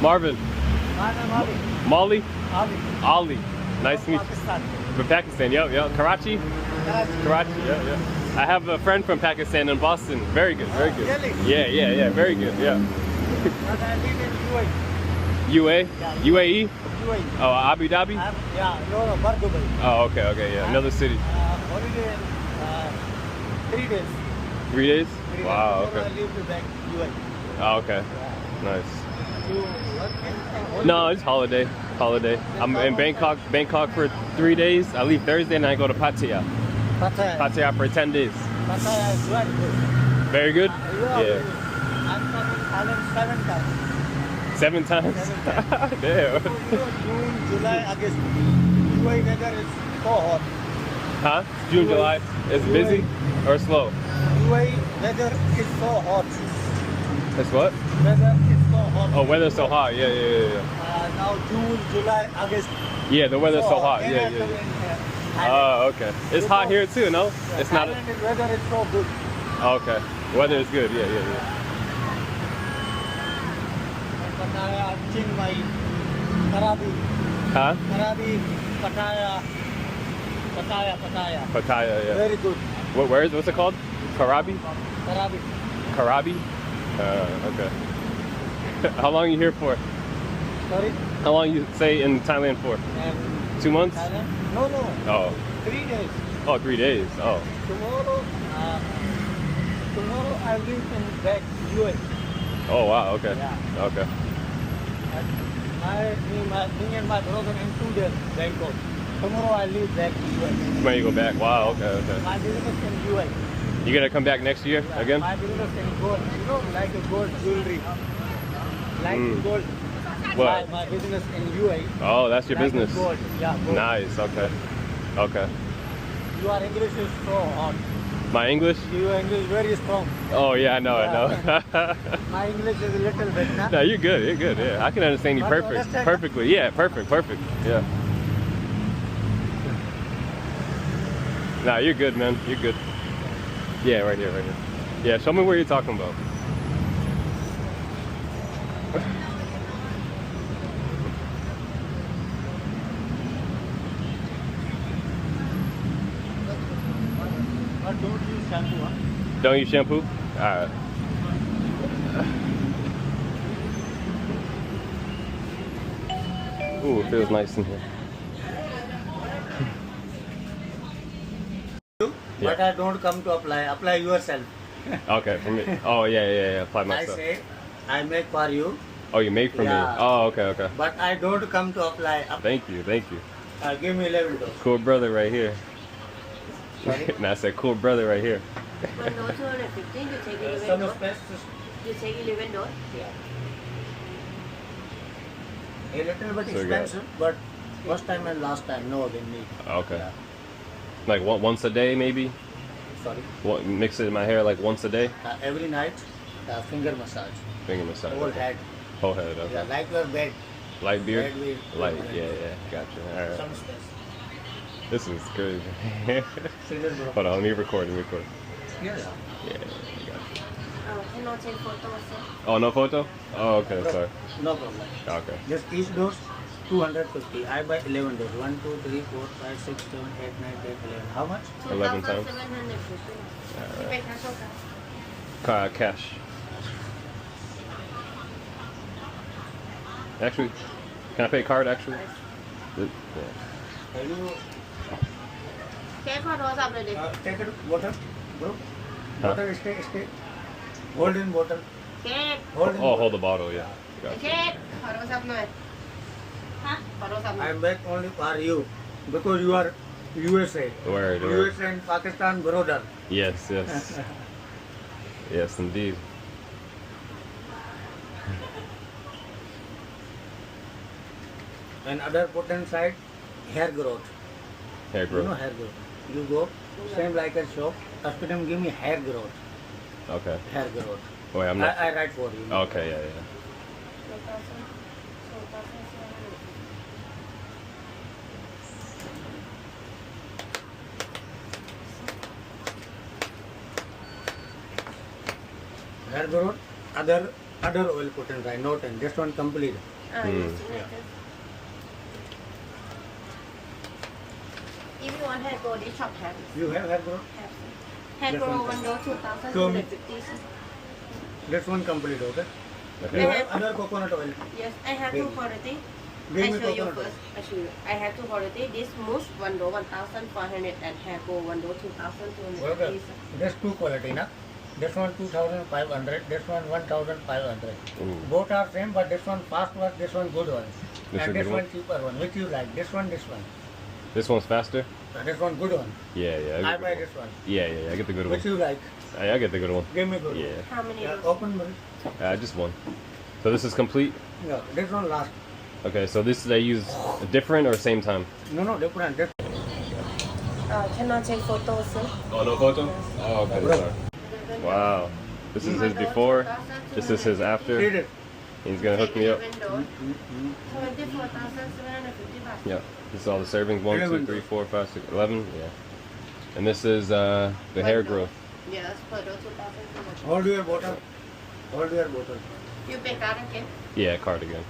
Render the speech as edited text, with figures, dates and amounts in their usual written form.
Marvin. Ali. Molly. Ali. Ali. Nice to meet you. Pakistan. From Pakistan, yep. Karachi? Karachi, yeah. I have a friend from Pakistan in Boston. Very good, very good. Really? Yeah, very good, yeah. But I live in UAE. UA? Yeah. UAE? UAE. Oh, Abu Dhabi? No, Dubai. Oh, okay, yeah. Another city. Holiday, 3 days. 3 days? 3 Wow, days. okay. I live back UAE. Oh, okay. Yeah. Nice. You work in No, it's holiday. I'm in Bangkok for 3 days. I leave Thursday and I go to Pattaya. Pattaya for 10 days. Pattaya is very good. Very good? Yeah. I'm coming Thailand 7 times. 7 times? 7 times. Damn. June, July, August. UAE weather is so hot. Huh? June, July. It's busy or slow? UAE weather is so hot. It's what? Weather is so hot. Oh, weather's so hot. Yeah. Now June, July, August. Yeah, the weather's so hot. Then I Yeah. come in here. Oh, okay. It's hot here too, no? Yeah, It's not. Thailand weather is so good. Okay. Weather is good. Yeah. Pattaya, Chiang Mai, Krabi, Huh? Pattaya. Pattaya, yeah. Very good. What's it called? Karabi? Krabi. Karabi? Okay. How long are you here for? Sorry? How long you stay in Thailand for? 2 months? Thailand? No. Oh. 3 days. Oh, 3 days. Oh. Tomorrow I leave in back UAE. Oh, wow. Okay. Yeah. Okay. Me and my brother in 2 days Bangkok. Tomorrow I leave back UAE. When you go back? Wow. Okay. My business in UAE. You gonna come back next year again? My business in gold. Like a gold jewelry. Like gold. What? My business in UAE. Oh, that's your like business. Gold. Yeah, gold. Nice. Okay. Your English is so hot. My English? Your English very strong. Oh yeah, I know. My English is a little bit. Nah? No, you're good. Yeah, I can understand you perfectly. Yeah, perfect. Yeah. Nah, you're good, man. You're good. Yeah, right here. Yeah, show me where you're talking about. But don't use shampoo, huh? Don't use shampoo? Alright. Ooh, it feels nice in here. But I don't come to apply. Apply yourself. Okay, for me. Oh, yeah. Apply I myself. say, I make for you. Oh, you make for me? Yeah. Oh, okay. But I don't come to apply. Thank you. Give me $11. Cool brother right here. Sorry? And I said, cool brother right here. One note 215, you take $11. Some space. You take $11. Yeah. A little bit So you got- expensive, but first time and last time, no again need. Okay. Yeah. Like once a day, maybe? Sorry. Mix it in my hair like once a day? Every night, finger massage. Finger massage. Whole head. Whole head, okay. Yeah, like your bed. Light beard? Bed with- Light, yeah. Gotcha. Alright. Some space. This is crazy. Serious, bro. Hold on, let me record. Yeah. Yeah, gotcha. Cannot take photos, sir. Oh, no photo? Oh, okay, sorry. No problem. Okay. Just each dose 250. I buy 11 doses. 1, 2, 3, 4, 5, 6, 7, 8, 9, 10, 11. How much? 11 times. 2,750. You pay cash or card? Cash. Actually, can I pay card actually? Yeah. Have you Take for those of the day. taken water, bro? Huh? Water, stay. Hold in bottle. Take. Hold in Oh, hold the bottle, yeah. Gotcha. Take. For those of the Huh? For those of I'm back only for you because you are USA. Word. USA and Pakistan brother. Yes. Yes, indeed. And other potent side, hair growth. Hair You know growth. hair growth. You go, same like a shop. Hospital give me hair growth. Okay. Hair growth. Wait, I'm not. I write for you. Okay, yeah. 4,700. Hair growth, other oil potent side, not and just one complete. Your signature. If you want hair grow, this shop have it. You have hair grow? Have it. Hair This grow one. one door Show me. 2,250. This one complete, okay? Okay. You have other coconut oil. Yes, I have Give two me. quality. Give I me show you coconut oil. first. I show you. I have two quality. This mousse one door 1,400 and hair grow one door 2,250. Okay. This two quality, na? This one 2,500. This one 1,500. Ooh. Both are same, but this one fast work. This one good one. This and a this good one one? cheaper one. Which you like? This one, this one. This one's faster? This one good one. Yeah, I get buy the this good one. Yeah, I get the good one. Which you like? I get the good one. Give me good Yeah. one. How many Yeah, rows? open me. Just one. So this is complete? Yeah, this one last. Okay, so this they use different or same time? No, different. This Cannot take photos, sir. Oh, no photo? Oh, okay, Bro. sorry. Wow. This is his before. This is his after. Read it. He's gonna hook me up. 24,750 baht. Yeah. This is all the servings. 1, 2, 3, 4, 5, 6, 11. Yeah. And this is the hair growth. Yes, per door 2,200. Hold your bottle. Hold your bottle. You pay card again. Yeah, card again.